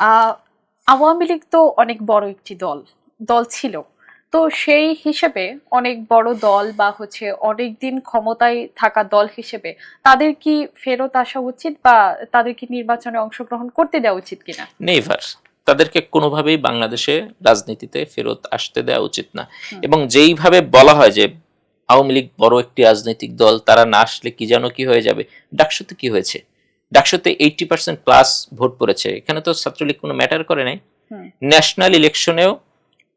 আহ, আওয়ামী লীগ তো অনেক বড় একটি দল দল ছিল। তো সেই হিসেবে অনেক বড় দল বা অনেক দিন ক্ষমতায় থাকা দল হিসেবে তাদের কি ফেরত আসা উচিত বা তাদের কি নির্বাচনে অংশগ্রহণ করতে দেওয়া উচিত কিনা? নেভার। তাদেরকে কোনোভাবেই বাংলাদেশে রাজনীতিতে ফেরত আসতে দেওয়া উচিত না। হুম। এবং যেইভাবে বলা হয় যে আওয়ামী লীগ বড় একটি রাজনৈতিক দল, তারা না আসলে কি যেন কি হয়ে যাবে। ডাকসুতে কি হয়েছে? ডাকসুতে 80% প্লাস ভোট পড়েছে। এখানে তো ছাত্রলীগ কোনো ম্যাটার করে নাই। হুম। ন্যাশনাল ইলেকশনেও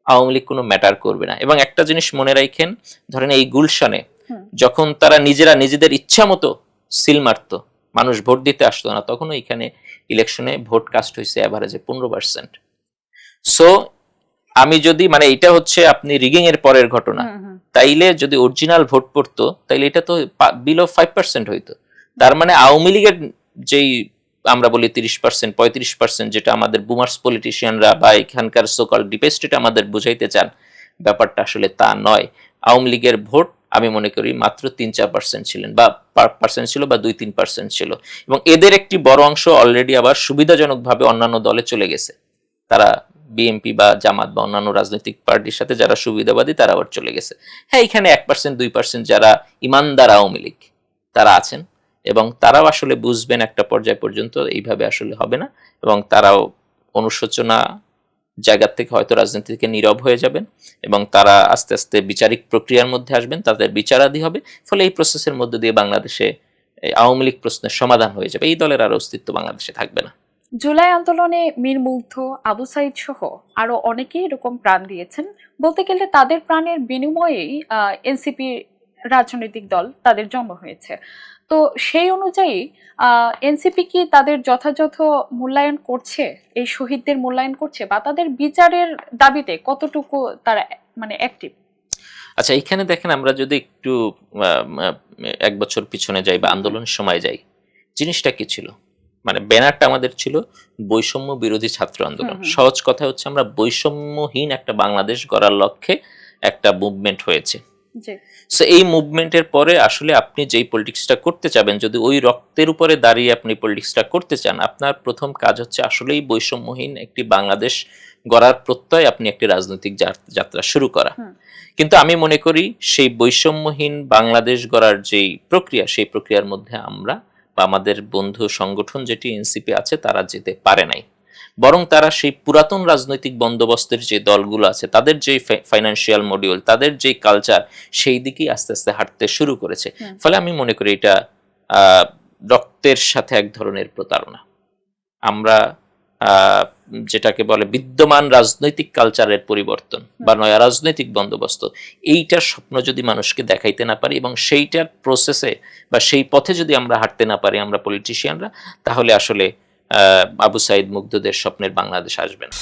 আওয়ামী লীগ কোনো ম্যাটার করবে না। এবং একটা জিনিস মনে রাখেন, ধরেন এই গুলশানে হুম। যখন তারা নিজেরা নিজেদের ইচ্ছা মতো সিল মারত, মানুষ ভোট দিতে আসতো না, তখনও এখানে ইলেকশনে ভোট কাস্ট হয়েছে অ্যাভারেজে 15%। সো আমি যদি মানে এটা হচ্ছে আপনি রিগিং এর পরের ঘটনা, হুম। হুম। তাইলে যদি অরিজিনাল ভোট পড়তো তাইলে এটা তো বিলো 5% হইতো। তার মানে আওয়ামী লীগের যেই আমরা বলি 30% 35%, যেটা আমাদের বুমার্স পলিটিশিয়ানরা বা এখানকার সোকল ডিপ স্টেট আমাদের বুঝাইতে চান, ব্যাপারটা আসলে তা নয়। আওয়ামী লীগের ভোট আমি মনে করি মাত্র 3-4% ছিলেন বা পার্সেন্ট ছিল বা 2-3% ছিল। এবং এদের একটি বড় অংশ অলরেডি আবার সুবিধাজনকভাবে অন্যান্য দলে চলে গেছে। তারা বিএনপি বা জামাত বা অন্যান্য রাজনৈতিক পার্টির সাথে যারা সুবিধাবাদী তারা আবার চলে গেছে। হ্যাঁ, এখানে 1%-2% যারা ইমানদার আওয়ামী লীগ তারা আছেন, এবং তারাও আসলে বুঝবেন একটা পর্যায় পর্যন্ত এইভাবে আসলে হবে না, এবং তারাও অনুশোচনা জায়গা থেকে হয়তো রাজনীতি থেকে নীরব হয়ে যাবেন, এবং তারা আস্তে আস্তে বিচারিক প্রক্রিয়ার মধ্যে আসবেন, তাদের বিচারাদি হবে। ফলে এই প্রসেসের মধ্যে দিয়ে বাংলাদেশে আওয়ামী লীগ প্রশ্নের সমাধান হয়ে যাবে। এই দলের আর অস্তিত্ব বাংলাদেশে থাকবে না। জুলাই আন্দোলনে মীর মুগ্ধ, আবু সাইদ সহ আরো অনেকেই এরকম প্রাণ দিয়েছেন। বলতে গেলে তাদের প্রাণের বিনিময়েই এনসিপি রাজনৈতিক দল তাদের জন্ম হয়েছে। তো সেই অনুযায়ী এনসিপি কি তাদের যথাযথ মূল্যায়ন করছে, এই শহীদদের মূল্যায়ন করছে, বা তাদের বিচারের দাবিতে কতটুকু তারা মানে অ্যাক্টিভ? আচ্ছা, এখানে দেখেন, আমরা যদি একটু 1 বছর পিছনে যাই বা আন্দোলনের সময় যাই, জিনিসটা কি ছিল? মানে ব্যানারটা আমাদের ছিল বৈষম্য বিরোধী ছাত্র আন্দোলন। সহজ কথা হচ্ছে আমরা বৈষম্যহীন একটা বাংলাদেশ গড়ার লক্ষ্যে একটা মুভমেন্ট হয়েছে। সো এই মুভমেন্টের পরে আসলে আপনি যেই পলিটিক্সটা করতে চাবেন, যদি ওই রক্তের উপরে দাঁড়িয়ে আপনি পলিটিক্সটা করতে চান, আপনার প্রথম কাজ হচ্ছে আসলেই বৈষম্যহীন একটি বাংলাদেশ গড়ার প্রত্যয় আপনি একটি রাজনৈতিক যাত্রা শুরু করা। কিন্তু আমি মনে করি সেই বৈষম্যহীন বাংলাদেশ গড়ার যেই প্রক্রিয়া, সেই প্রক্রিয়ার মধ্যে আমরা বা আমাদের বন্ধু সংগঠন যেটি এনসিপি আছে তারা যেতে পারে নাই। বরং তারা সেই পুরাতন রাজনৈতিক বন্দোবস্তের যে দলগুলো আছে, তাদের যে ফাইন্যান্সিয়াল মডিউল, তাদের যে কালচার, সেই দিকেই আস্তে আস্তে হাঁটতে শুরু করেছে। ফলে আমি মনে করি এটা রক্তের সাথে এক ধরনের প্রতারণা। আমরা যেটাকে বলে বিদ্যমান রাজনৈতিক কালচারের পরিবর্তন বা নয়া রাজনৈতিক বন্দোবস্ত, এইটার স্বপ্ন যদি মানুষকে দেখাইতে না পারি এবং সেইটার প্রসেসে বা সেই পথে যদি আমরা হাঁটতে না পারি আমরা পলিটিশিয়ানরা, তাহলে আসলে আবু সাইদ মুগ্ধদের স্বপ্নের বাংলাদেশ আসবে না।